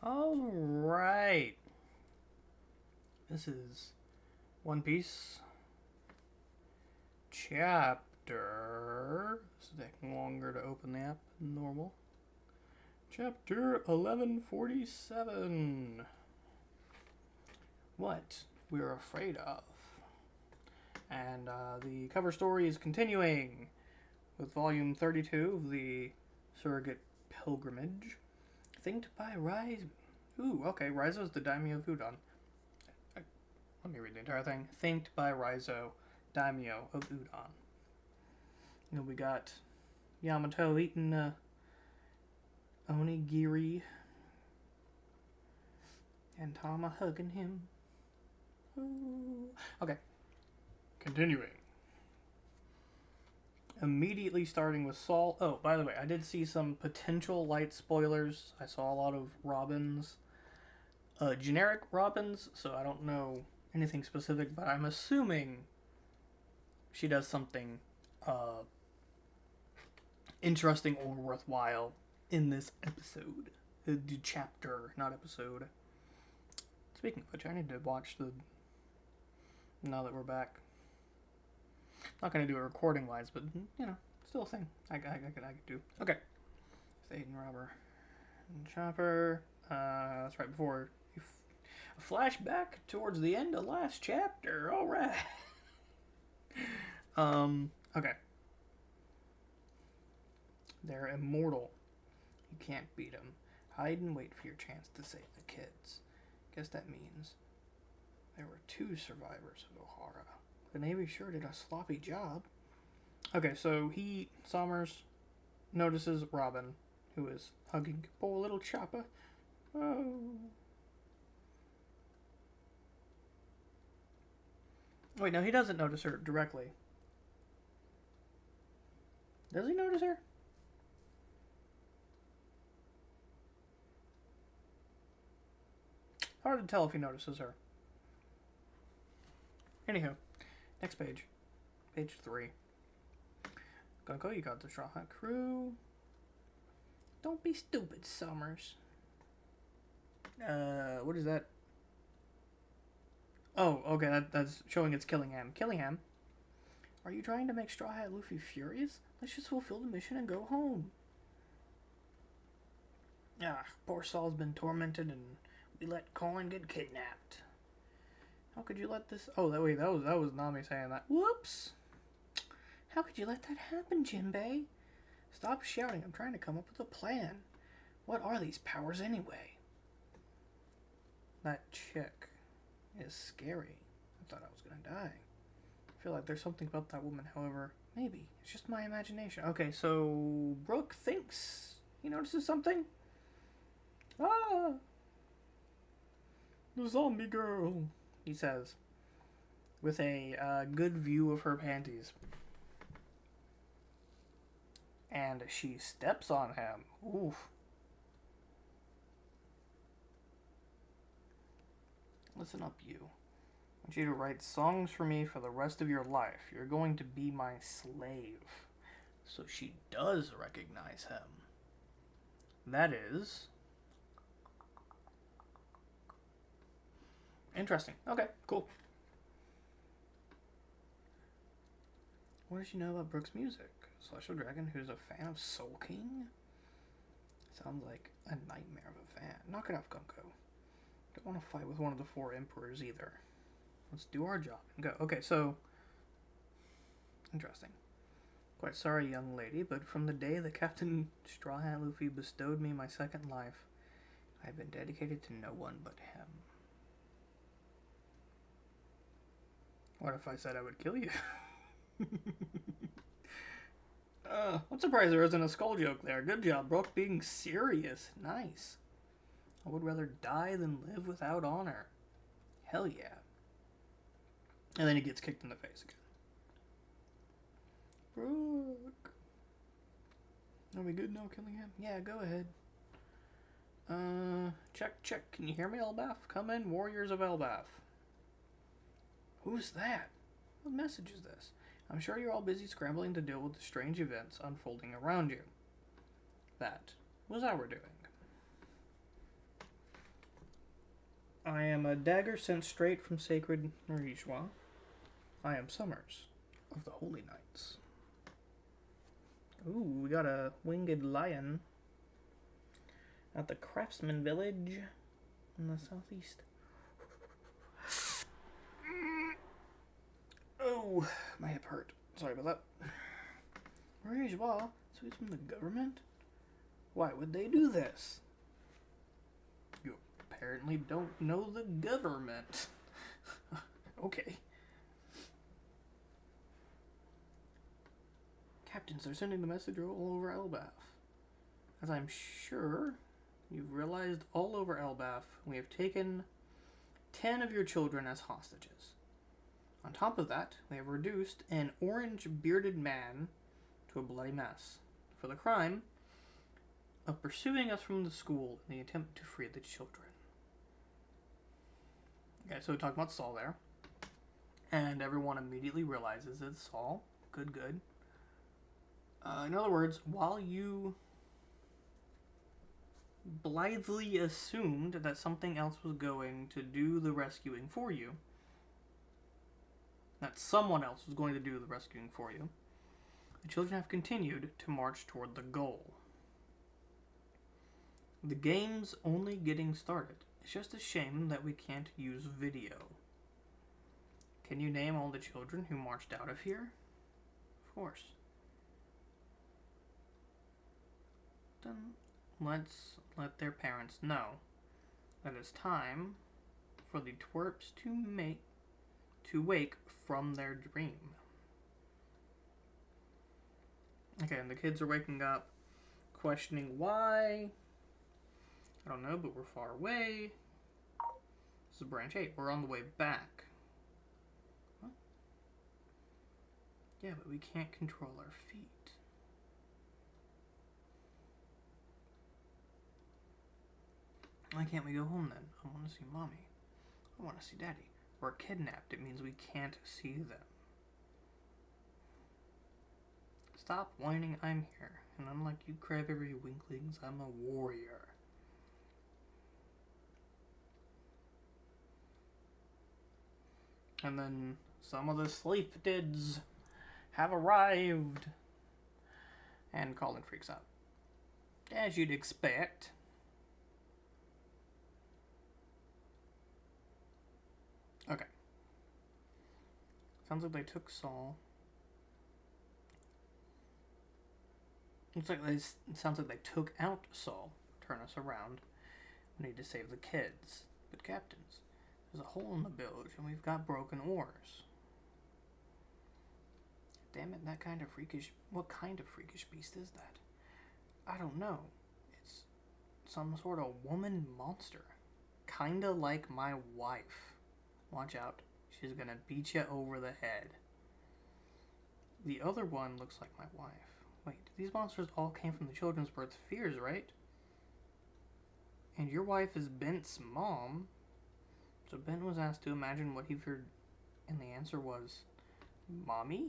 All right. This is One Piece chapter. This is taking longer to open the app than normal. Chapter 1147. What we're afraid of. And the cover story is continuing with volume 32 of the Surrogate Pilgrimage. Thinked by Rise. Ooh, okay. Rizo's the daimyo of Udon. Let me read the entire thing. Thinked by Rizo, daimyo of Udon. And we got Yamato eating onigiri and Tama hugging him. Ooh. Okay. Continuing. Immediately starting with Saul. Oh, by the way, I did see some potential light spoilers. I saw a lot of Robins. Generic Robins, so I don't know anything specific, but I'm assuming she does something interesting or worthwhile in this episode. The chapter, not episode. Speaking of which, I need to watch the... Now that we're back. Not going to do it recording wise, but, still a thing I could do. Okay. Aiden Robber and Chopper. That's right before a flashback towards the end of last chapter. All right. Okay. They're immortal. You can't beat them. Hide and wait for your chance to save the kids. Guess that means there were 2 survivors of Ohara. The Navy sure did a sloppy job. Okay, so Summers, notices Robin, who is hugging poor little Chopper. Oh. Wait, no, he doesn't notice her directly. Does he notice her? Hard to tell if he notices her. Anywho, next page. Page 3. Gunko, you got the Straw Hat crew. Don't be stupid, Summers. What is that? Oh, okay, that's showing it's Killingham. Killingham, are you trying to make Straw Hat Luffy furious? Let's just fulfill the mission and go home. Ah, poor Saul's been tormented and we let Colin get kidnapped. How could you let this... Oh, that was Nami saying that. Whoops! How could you let that happen, Jinbei? Stop shouting. I'm trying to come up with a plan. What are these powers anyway? That chick is scary. I thought I was gonna die. I feel like there's something about that woman, however. Maybe. It's just my imagination. Okay, so Brook thinks he notices something. Ah! The zombie girl, he says, with a good view of her panties. And she steps on him. Oof. Listen up, you. I want you to write songs for me for the rest of your life. You're going to be my slave. So she does recognize him. That is... interesting. Okay, cool. What does she know about Brook's music? Celestial Dragon who's a fan of Soul King? Sounds like a nightmare of a fan. Knock it off, Gunko. Don't want to fight with one of the 4 emperors either. Let's do our job and go. Okay, so... interesting. Quite sorry, young lady, but from the day that Captain Straw Hat Luffy bestowed me my second life, I've been dedicated to no one but him. What if I said I would kill you? I'm surprised there isn't a skull joke there. Good job, Brook, being serious. Nice. I would rather die than live without honor. Hell yeah. And then he gets kicked in the face again. Brook. Are we good now, Killingham? Yeah, go ahead. Check. Can you hear me, Elbaf? Come in, warriors of Elbaf. Who's that? What message is this? I'm sure you're all busy scrambling to deal with the strange events unfolding around you. That was our doing. I am a dagger sent straight from sacred Rijwa. I am Summers of the Holy Knights. Ooh, we got a winged lion at the Craftsman Village in the southeast. Oh, my hip hurt. Sorry about that. Rijwa? So he's from the government? Why would they do this? You apparently don't know the government. Okay. Captains, they're sending the message all over Elbaf. As I'm sure you've realized, all over Elbaf, we have taken 10 of your children as hostages. On top of that, we have reduced an orange-bearded man to a bloody mess for the crime of pursuing us from the school in the attempt to free the children. Okay, so we talked about Saul there. And everyone immediately realizes it's Saul. Good, good. In other words, while you blithely assumed that something else was going to do the rescuing for you, that someone else was going to do the rescuing for you, the children have continued to march toward the goal. The game's only getting started. It's just a shame that we can't use video. Can you name all the children who marched out of here? Of course. Then let's let their parents know that it's time for the twerps to wake from their dream. Okay, and the kids are waking up, questioning why. I don't know, but we're far away. This is branch 8. We're on the way back. Huh? Yeah, but we can't control our feet. Why can't we go home then? I want to see Mommy. I want to see Daddy. We're kidnapped. It means we can't see them. Stop whining, I'm here. And unlike you crybaby winklings, I'm a warrior. And then some of the sleep-dids have arrived. And Colin freaks out. As you'd expect. Okay. Sounds like they took Saul. Sounds like they took out Saul. Turn us around. We need to save the kids. But captains, there's a hole in the bilge and we've got broken oars. Damn it, that kind of freakish... What kind of freakish beast is that? I don't know. It's some sort of woman monster. Kinda like my wife. Watch out. She's gonna beat you over the head. The other one looks like my wife. Wait, these monsters all came from the Children's Birth Fears, right? And your wife is Bent's mom. So Bent was asked to imagine what he feared, and the answer was, Mommy?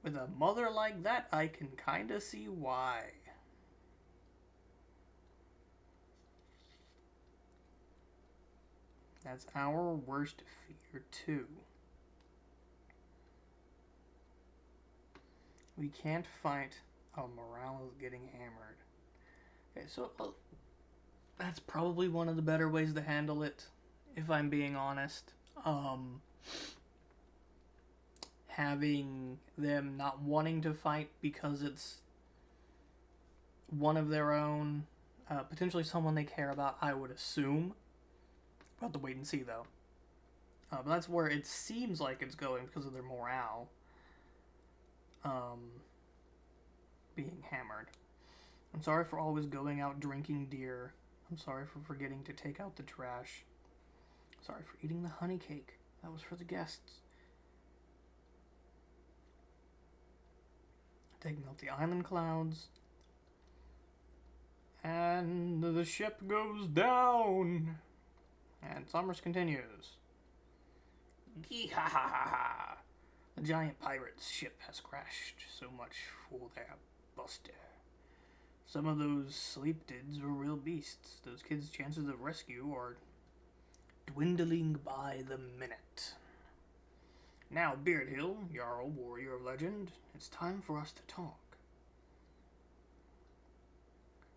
With a mother like that, I can kinda see why. That's our worst fear, too. We can't fight. Oh, morale is getting hammered. Okay, so that's probably one of the better ways to handle it, if I'm being honest. Having them not wanting to fight because it's one of their own, potentially someone they care about, I would assume. We'll have to wait and see, though. But that's where it seems like it's going because of their morale being hammered. I'm sorry for always going out drinking deer. I'm sorry for forgetting to take out the trash. Sorry for eating the honey cake. That was for the guests. Taking out the island clouds. And the ship goes down. And Summers continues. Gee-ha-ha-ha-ha. The giant pirate's ship has crashed. So much for their buster. Some of those sleeptids were real beasts. Those kids' chances of rescue are dwindling by the minute. Now, Beardhill, Jarl, warrior of legend, it's time for us to talk.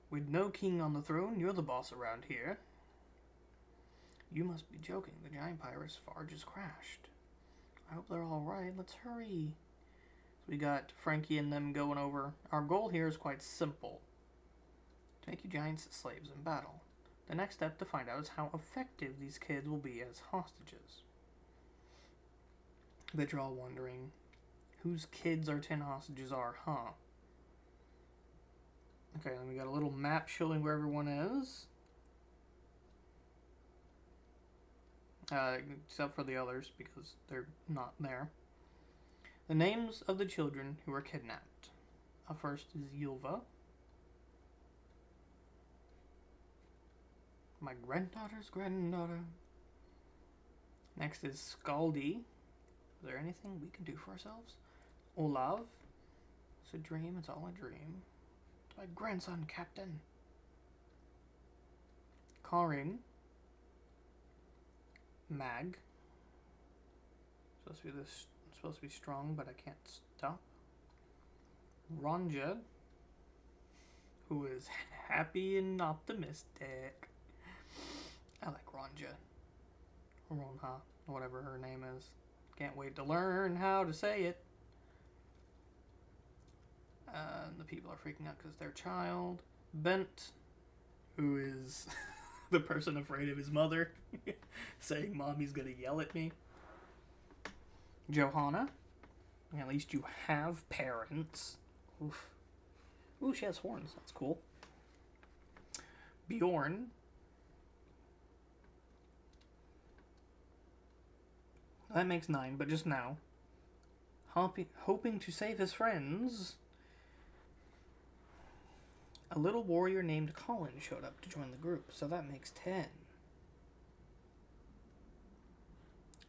With no king on the throne, you're the boss around here. You must be joking. The giant pirates' Far just crashed. I hope they're alright. Let's hurry. So we got Frankie and them going over. Our goal here is quite simple. To make you giants slaves in battle. The next step to find out is how effective these kids will be as hostages. I bet you're all wondering whose kids our 10 hostages are, huh? Okay, then we got a little map showing where everyone is. Except for the others, because they're not there. The names of the children who were kidnapped. First is Ylva. My granddaughter's granddaughter. Next is Scaldi. Is there anything we can do for ourselves? Olav. It's a dream, it's all a dream. My grandson, Captain. Karin. Mag. Supposed to be strong, but I can't stop. Ronja, who is happy and optimistic. I like Ronja. Ronha, whatever her name is. Can't wait to learn how to say it. The people are freaking out because their child. Bent, who is the person afraid of his mother, saying Mommy's gonna yell at me. Johanna, at least you have parents. Oof. Ooh, she has horns, that's cool. Bjorn. That makes 9, but just now. Hoping to save his friends. A little warrior named Colin showed up to join the group, so that makes 10.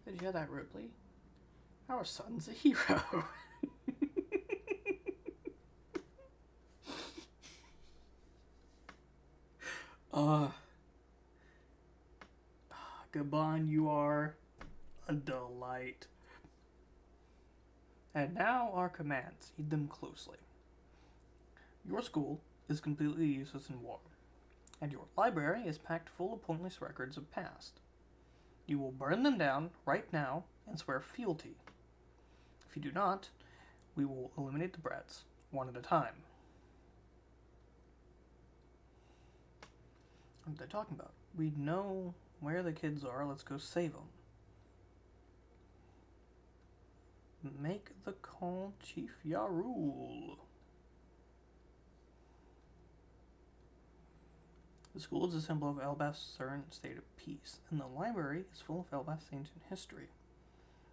Did you hear that, Ripley? Our son's a hero. Gabon, you are a delight. And now our commands. Heed them closely. Your school is completely useless in war, and your library is packed full of pointless records of past. You will burn them down right now and swear fealty. If you do not, we will eliminate the brats, one at a time. What are they talking about? We know where the kids are, let's go save them. Make the call, Chief Yarul. The school is a symbol of Elbaf's current state of peace, and the library is full of Elbaf's ancient history,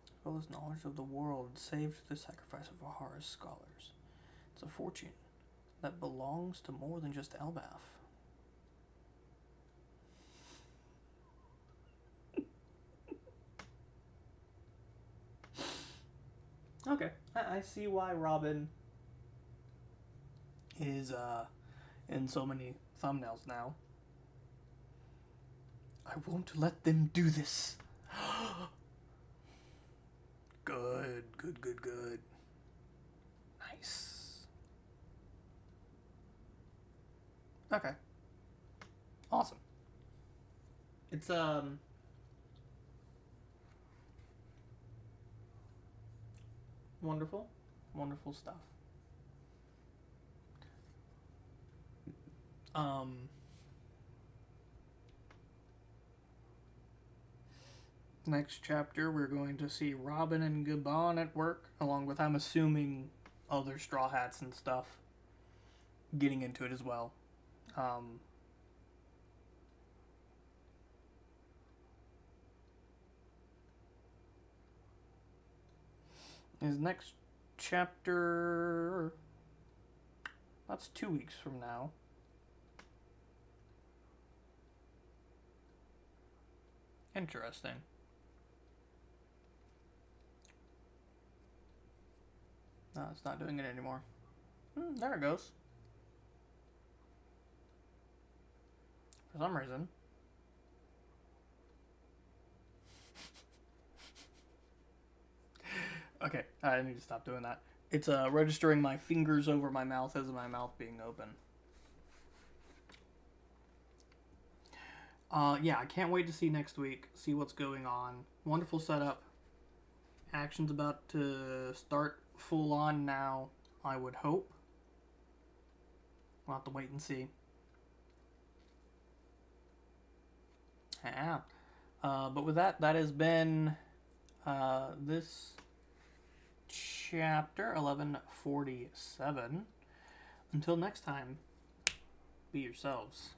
as well as knowledge of the world saved through the sacrifice of Ahara's scholars. It's a fortune that belongs to more than just Elbaf. Okay, I see why Robin is in so many thumbnails now. I won't let them do this. Good. Nice. Okay. Awesome. It's wonderful stuff. Next chapter, we're going to see Robin and Gabon at work, along with, I'm assuming, other Straw Hats and stuff getting into it as well. His next chapter, that's 2 weeks from now. Interesting. No, it's not doing it anymore. There it goes. for some reason. Okay, I need to stop doing that. It's registering my fingers over my mouth as my mouth being open. Yeah, I can't wait to see next week, see what's going on. Wonderful setup. Action's about to start full on now, I would hope. We'll have to wait and see. Yeah. But with that, that has been this chapter 1147. Until next time, be yourselves.